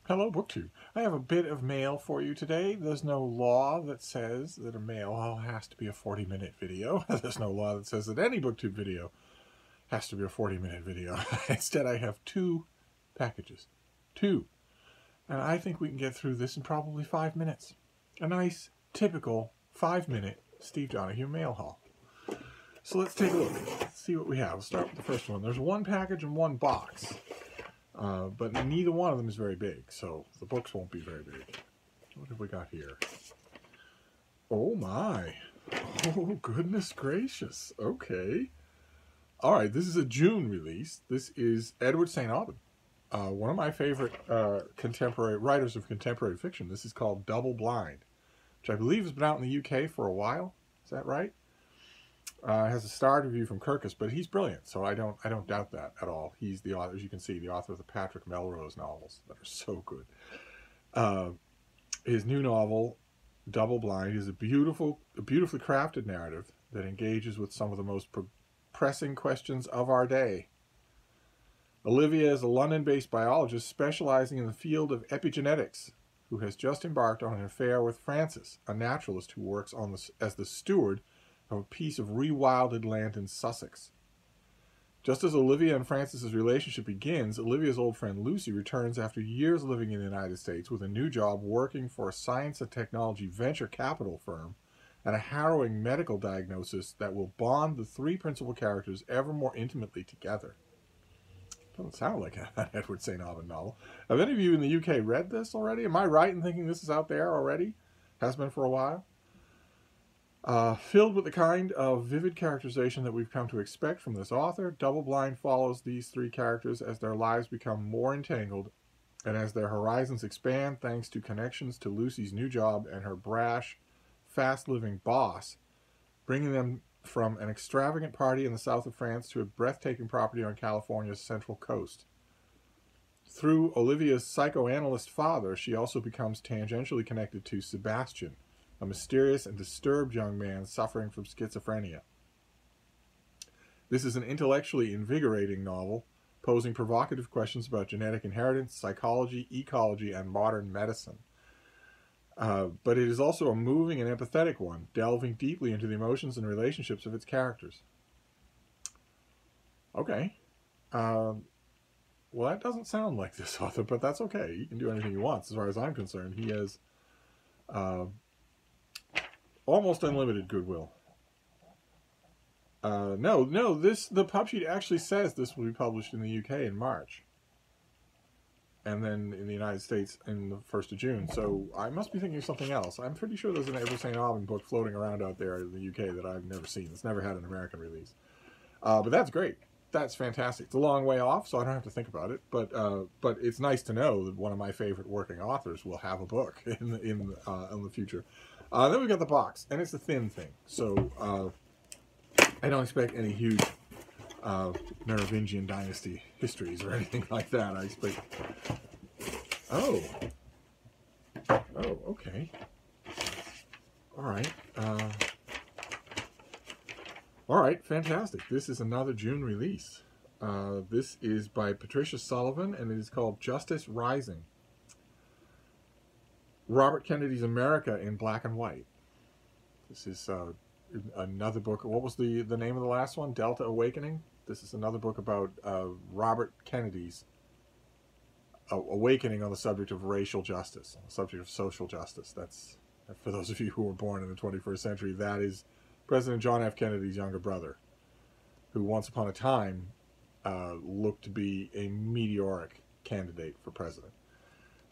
Hello, BookTube. I have a bit of mail for you today. There's no law that says that a mail haul has to be a 40-minute video. There's no law that says that any BookTube video has to be a 40-minute video. Instead, I have two packages. Two. And I think we can get through this in probably 5 minutes. A nice, typical 5-minute Steve Donoghue mail haul. So let's take a look. Let's see what we have. We'll start with the first one. There's one package and one box. But neither one of them is very big, so the books won't be very big. What have we got here? Oh my! Oh, goodness gracious. Okay. Alright, this is a June release. This is Edward St. Aubin, one of my favorite contemporary writers of contemporary fiction. This is called Double Blind, which I believe has been out in the UK for a while. Is that right? Has a starred review from Kirkus, but he's brilliant, so I don't doubt that at all. He's the author, as you can see, the author of the Patrick Melrose novels that are so good. His new novel, Double Blind, is a beautifully crafted narrative that engages with some of the most pressing questions of our day. Olivia is a London-based biologist specializing in the field of epigenetics, who has just embarked on an affair with Francis, a naturalist who works as the steward of a piece of rewilded land in Sussex. Just as Olivia and Francis's relationship begins, Olivia's old friend Lucy returns after years living in the United States with a new job working for a science and technology venture capital firm and a harrowing medical diagnosis that will bond the three principal characters ever more intimately together. Doesn't sound like an Edward St. Aubin novel. Have any of you in the UK read this already? Am I right in thinking this is out there already? Has been for a while? Filled with the kind of vivid characterization that we've come to expect from this author, Double Blind follows these three characters as their lives become more entangled and as their horizons expand thanks to connections to Lucy's new job and her brash, fast-living boss, bringing them from an extravagant party in the south of France to a breathtaking property on California's central coast. Through Olivia's psychoanalyst father, she also becomes tangentially connected to Sebastian, a mysterious and disturbed young man suffering from schizophrenia. This is an intellectually invigorating novel, posing provocative questions about genetic inheritance, psychology, ecology, and modern medicine. But it is also a moving and empathetic one, delving deeply into the emotions and relationships of its characters. Okay. Well, that doesn't sound like this author, but that's okay. He can do anything he wants, as far as I'm concerned. He has almost unlimited goodwill. The pub sheet actually says this will be published in the UK in March. And then in the United States in the 1st of June. So I must be thinking of something else. I'm pretty sure there's an Edward St. Aubin book floating around out there in the UK that I've never seen. It's never had an American release. But that's great. That's fantastic. It's a long way off, so I don't have to think about it. But it's nice to know that one of my favorite working authors will have a book in the future. Then we've got the box, and it's a thin thing. So I don't expect any huge Merovingian dynasty histories or anything like that. I expect... Oh, okay. All right, fantastic. This is another June release. This is by Patricia Sullivan, and it is called Justice Rising. Robert Kennedy's America in Black and White. This is another book. What was the name of the last one? Delta Awakening? This is another book about Robert Kennedy's awakening on the subject of racial justice, on the subject of social justice. That's, for those of you who were born in the 21st century, that is President John F. Kennedy's younger brother, who once upon a time looked to be a meteoric candidate for president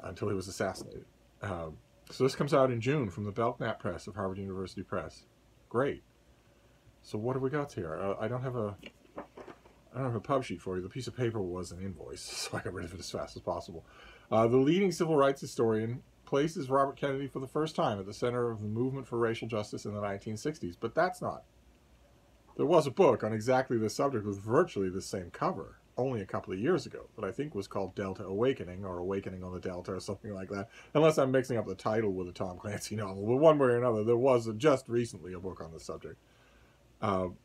until he was assassinated. So this comes out in June from the Belknap Press of Harvard University Press. Great. So what have we got here? I don't have a pub sheet for you. The piece of paper was an invoice, so I got rid of it as fast as possible. The leading civil rights historian places Robert Kennedy for the first time at the center of the movement for racial justice in the 1960s, but that's not. There was a book on exactly this subject with virtually the same cover only a couple of years ago that I think was called Delta Awakening, or Awakening on the Delta, or something like that, unless I'm mixing up the title with a Tom Clancy novel. But one way or another, there was just recently a book on this subject. So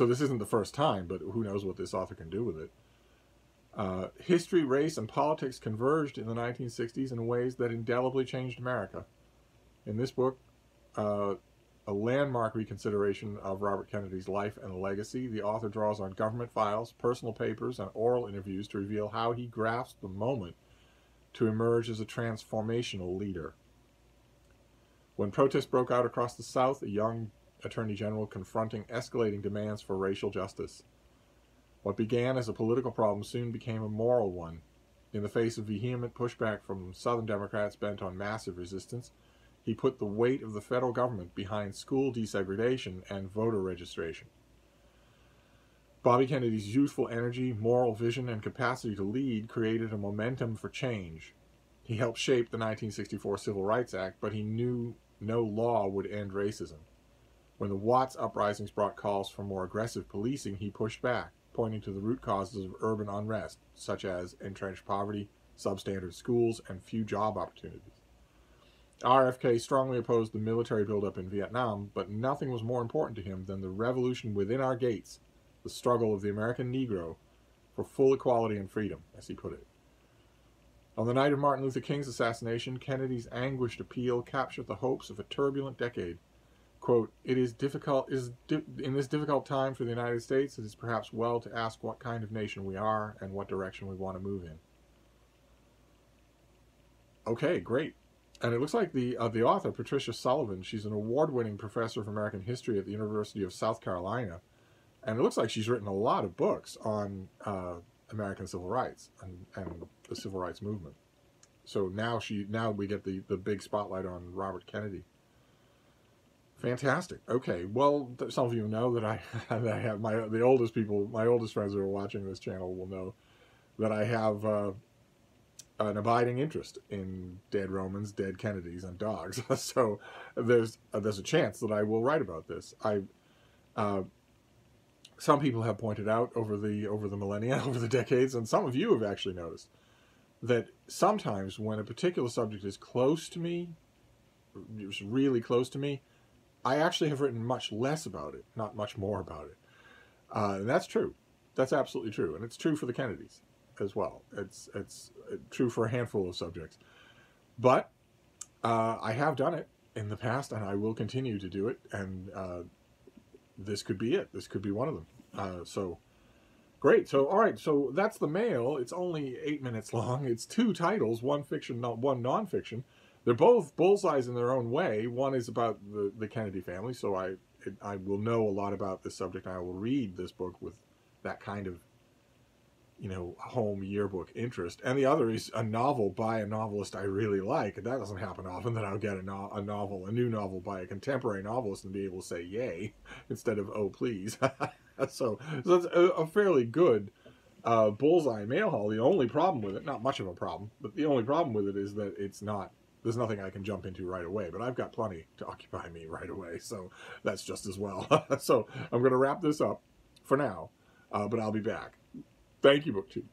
this isn't the first time, but who knows what this author can do with it. History, race, and politics converged in the 1960s in ways that indelibly changed America. In this book, a landmark reconsideration of Robert Kennedy's life and legacy, the author draws on government files, personal papers, and oral interviews to reveal how he grasped the moment to emerge as a transformational leader. When protests broke out across the South, a young attorney general confronting escalating demands for racial justice. What began as a political problem soon became a moral one. In the face of vehement pushback from Southern Democrats bent on massive resistance, he put the weight of the federal government behind school desegregation and voter registration. Bobby Kennedy's youthful energy, moral vision, and capacity to lead created a momentum for change. He helped shape the 1964 Civil Rights Act, but he knew no law would end racism. When the Watts uprisings brought calls for more aggressive policing, he pushed back, pointing to the root causes of urban unrest, such as entrenched poverty, substandard schools, and few job opportunities. RFK strongly opposed the military buildup in Vietnam, but nothing was more important to him than the revolution within our gates, the struggle of the American Negro for full equality and freedom, as he put it. On the night of Martin Luther King's assassination, Kennedy's anguished appeal captured the hopes of a turbulent decade. Quote, in this difficult time for the United States, it is perhaps well to ask what kind of nation we are and what direction we want to move in. Okay, great. And it looks like the author, Patricia Sullivan, she's an award-winning professor of American history at the University of South Carolina. And it looks like she's written a lot of books on American civil rights and the civil rights movement. So now we get the big spotlight on Robert Kennedy. Fantastic. Okay, well, some of you know that I have my oldest friends who are watching this channel will know that I have an abiding interest in dead Romans, dead Kennedys, and dogs. So there's a chance that I will write about this. Some people have pointed out over the millennia, over the decades, and some of you have actually noticed that sometimes when a particular subject is close to me, it's really close to me, I actually have written much less about it, not much more about it. And that's true. That's absolutely true. And it's true for the Kennedys as well. It's true for a handful of subjects. But I have done it in the past, and I will continue to do it. And this could be it. This could be one of them. So, great. So, all right. So that's the mail. It's only 8 minutes long. It's 2 titles, one fiction, one nonfiction. They're both bullseyes in their own way. One is about the Kennedy family, so I will know a lot about this subject. I will read this book with that kind of, home yearbook interest. And the other is a novel by a novelist I really like. And that doesn't happen often, that I'll get a new novel by a contemporary novelist and be able to say yay instead of oh please. So that's a fairly good bullseye mail haul. The only problem with it, not much of a problem, but the only problem with it is that there's nothing I can jump into right away, but I've got plenty to occupy me right away, so that's just as well. So I'm going to wrap this up for now, but I'll be back. Thank you, BookTube.